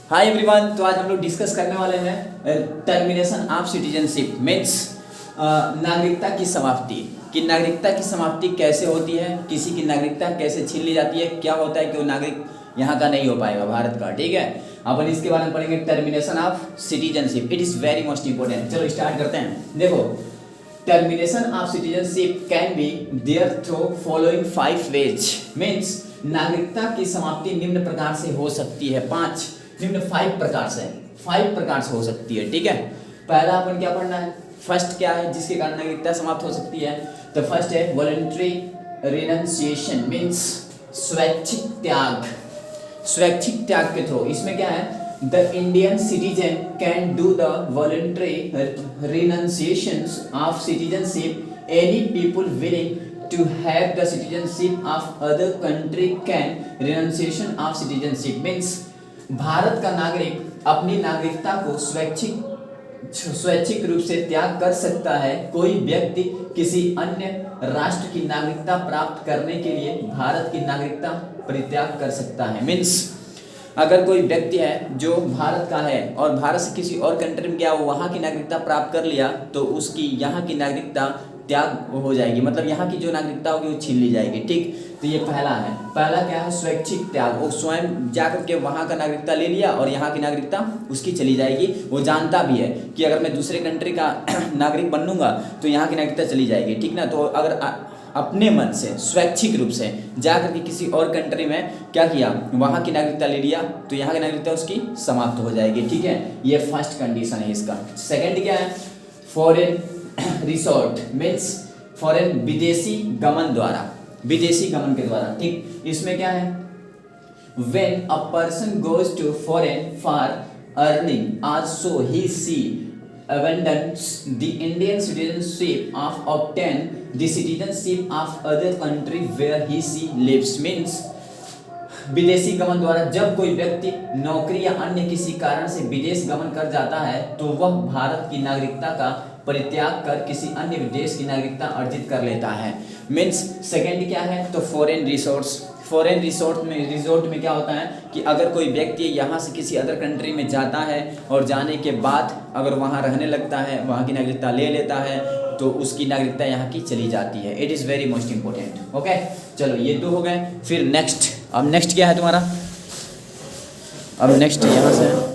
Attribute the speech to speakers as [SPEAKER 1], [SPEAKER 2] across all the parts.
[SPEAKER 1] Hi everyone, तो आज हम लोग डिस्कस करने वाले हैं टर्मिनेशन ऑफ सिटीजनशिप मीन्स नागरिकता की समाप्ति। कि नागरिकता की समाप्ति कैसे होती है, किसी की नागरिकता कैसे छीन ली जाती है, क्या होता है कि वो नागरिक यहाँ का नहीं हो पाएगा भारत का। ठीक है, अपन इसके बारे में पढ़ेंगे termination of citizenship. It is very most important. चलो स्टार्ट करते हैं। देखो, termination of citizenship can be there through following 5 ways means नागरिकता की समाप्ति निम्न प्रकार से हो सकती है। 5 प्रकार से हो सकती है। ठीक है, पहला अपन क्या पढ़ना है, फर्स्ट क्या है जिसके कारण नागरिकता समाप्त हो सकती है। तो फर्स्ट है वॉलंटरी रिनंसिएशन मीन्स स्वैच्छिक त्याग। स्वैच्छिक त्याग के थ्रू इसमें क्या है, the Indian citizen can do the voluntary renunciation of citizenship. Any people willing to have the citizenship of other country can renunciation of citizenship means Bharat का नागरिक अपनी नागरिकता को स्वैच्छिक रूप से त्याग कर सकता है। कोई व्यक्ति किसी अन्य राष्ट्र की नागरिकता प्राप्त करने के लिए भारत की नागरिकता परित्याग कर सकता है। मीन्स अगर कोई व्यक्ति है जो भारत का है और भारत से किसी और कंट्री में गया, वो वहाँ की नागरिकता प्राप्त कर लिया, तो उसकी यहाँ की नागरिकता त्याग हो जाएगी, मतलब यहाँ की जो नागरिकता होगी वो छीन ली जाएगी। ठीक, तो ये पहला है। पहला क्या है, स्वैच्छिक त्याग। वो स्वयं जाकर के वहाँ का नागरिकता ले लिया और यहाँ की नागरिकता उसकी चली जाएगी। वो जानता भी है कि अगर मैं दूसरे कंट्री का नागरिक बन लूँगा तो यहाँ की नागरिकता चली जाएगी। ठीक ना, तो अगर अपने मन से स्वैच्छिक रूप से जाकर के किसी और कंट्री में क्या किया, वहाँ की नागरिकता ले लिया, तो यहाँ की नागरिकता उसकी समाप्त हो जाएगी। ठीक है, ये फर्स्ट कंडीशन है इसका। सेकंड क्या है, फॉरेन रिसोर्ट मीन्स फॉरेन विदेशी गमन के द्वारा। ठीक, इसमें क्या है, when a person goes to foreign for earning also he she abandons the Indian citizenship of obtain the citizenship of other country where he lives means विदेशी गमन द्वारा जब कोई व्यक्ति नौकरी या अन्य किसी कारण से विदेश गमन कर जाता है तो वह भारत की नागरिकता का परित्याग कर किसी अन्य देश की नागरिकता अर्जित कर लेता है। मीन्स सेकंड क्या है, तो फॉरेन रिसोर्ट में क्या होता है कि अगर कोई व्यक्ति यहाँ से किसी अदर कंट्री में जाता है और जाने के बाद अगर वहाँ रहने लगता है, वहाँ की नागरिकता ले लेता है, तो उसकी नागरिकता यहाँ की चली जाती है। It is very most important. Okay, चलो ये 2 हो गए। फिर नेक्स्ट, अब नेक्स्ट क्या है तुम्हारा, अब नेक्स्ट यहाँ से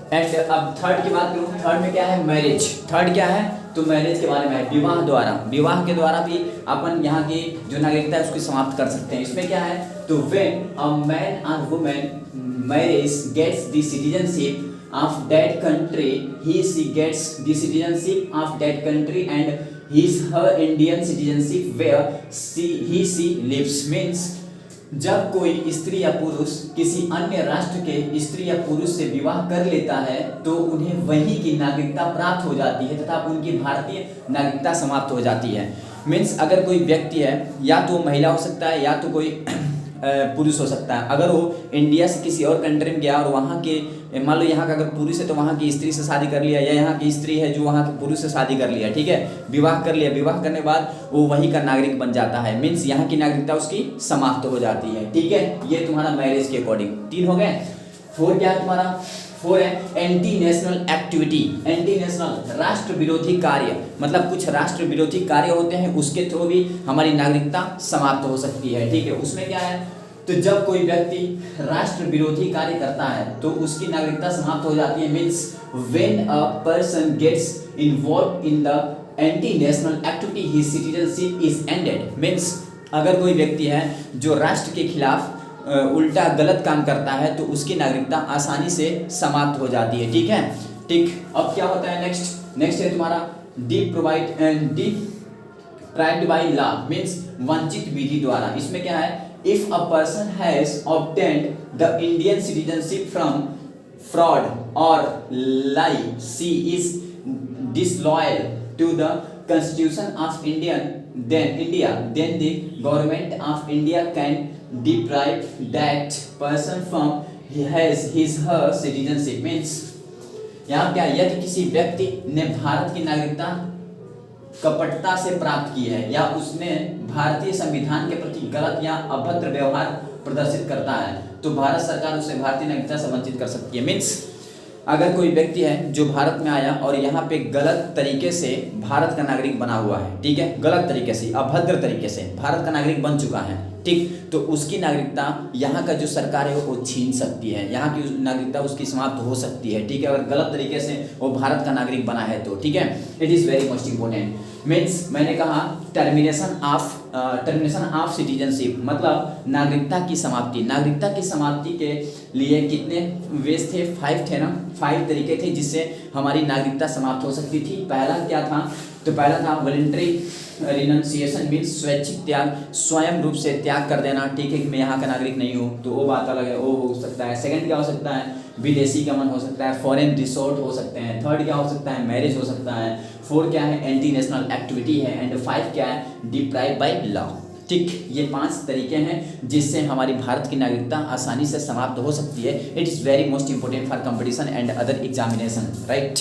[SPEAKER 1] एंड अब थर्ड की बात करूँ। थर्ड में क्या है, मैरिज। थर्ड क्या है, तो मैरिज के बारे में है, विवाह के द्वारा भी अपन यहाँ की जो नागरिकता है उसकी समाप्त कर सकते हैं। इसमें क्या है, तो व्हेन अ मैन और women marriage gets the citizenship of that country, she gets the citizenship of that country and her Indian citizenship where she lives means जब कोई स्त्री या पुरुष किसी अन्य राष्ट्र के स्त्री या पुरुष से विवाह कर लेता है तो उन्हें वहीं की नागरिकता प्राप्त हो जाती है तथा उनकी भारतीय नागरिकता समाप्त हो जाती है। मीन्स अगर कोई व्यक्ति है, या तो महिला हो सकता है या तो कोई पुरुष हो सकता है, अगर वो इंडिया से किसी और कंट्री में गया और वहाँ के मान लो यहाँ का अगर पुरुष है तो वहाँ की स्त्री से शादी कर लिया, या यहाँ की स्त्री है जो वहाँ के पुरुष से शादी कर लिया, ठीक है, विवाह कर लिया, विवाह करने के बाद वो वहीं का नागरिक बन जाता है। मीन्स यहाँ की नागरिकता उसकी समाप्त हो जाती है। ठीक है, ये तुम्हारा मैरिज के अकॉर्डिंग 3 हो गए। 4 क्या है तुम्हारा, 4 है anti national activity. Anti national राष्ट्र विरोधी कार्य, मतलब कुछ राष्ट्र विरोधी कार्य होते हैं, उसके थ्रू भी हमारी नागरिकता समाप्त हो सकती है। ठीक है, उसमें क्या है, तो जब कोई व्यक्ति राष्ट्र विरोधी कार्य करता है तो उसकी नागरिकता समाप्त हो जाती है। Means when a person gets involve in the anti national activity his citizenship is ended. Means अगर कोई व्यक्ति है जो राष्ट्र के खिलाफ उल्टा गलत काम करता है तो उसकी नागरिकता आसानी से समाप्त हो जाती है। ठीक है, ठीक, अब क्या होता है नेक्स्ट है तुम्हारा डिप्राइव्ड बाय लॉ मीन्स वंचित विधि द्वारा। इसमें क्या है, if a person has obtained the Indian citizenship from fraud or lie, she is disloyal to the Constitution of then the government of India can deprive that person from her citizenship means यहाँ क्या, यदि किसी व्यक्ति ने भारत की नागरिकता कपटता से प्राप्त की है या उसने भारतीय संविधान के प्रति गलत या अभद्र व्यवहार प्रदर्शित करता है तो भारत सरकार उसे भारतीय नागरिकता से वंचित कर सकती है। मीन्स अगर कोई व्यक्ति है जो भारत में आया और यहाँ पे गलत तरीके से भारत का नागरिक बना हुआ है, ठीक है, गलत तरीके से, अभद्र तरीके से भारत का नागरिक बन चुका है, ठीक, तो उसकी नागरिकता यहाँ का जो सरकार है वो छीन सकती है, यहाँ की नागरिकता उसकी समाप्त हो सकती है, ठीक है, अगर गलत तरीके से वो भारत का नागरिक बना है तो, ठीक है। It is very most important. Means मैंने कहा टर्मिनेशन ऑफ सिटीजनशिप मतलब नागरिकता की समाप्ति। नागरिकता की समाप्ति के लिए कितने वेज थे? 5 थे ना, 5 तरीके थे जिससे हमारी नागरिकता समाप्त हो सकती थी। पहला क्या था? तो पहला था वॉलंटरी रिनंसिएशन, मीन्स स्वैच्छिक त्याग, स्वयं रूप से त्याग कर देना, ठीक है, कि मैं यहाँ का नागरिक नहीं हूँ, तो वो बात अलग है, वो हो सकता है। सेकंड क्या हो सकता है? विदेशी गमन हो सकता है, फॉरेन रिसोर्ट हो सकते हैं। थर्ड क्या हो सकता है? मैरिज हो सकता है। फोर्थ क्या है? एंटी नेशनल एक्टिविटी है। एंड 5 क्या है? Deprive by law. ठीक, ये 5 तरीके हैं जिससे हमारी भारत की नागरिकता आसानी से समाप्त हो सकती है। It is very most important for competition and other examination, right.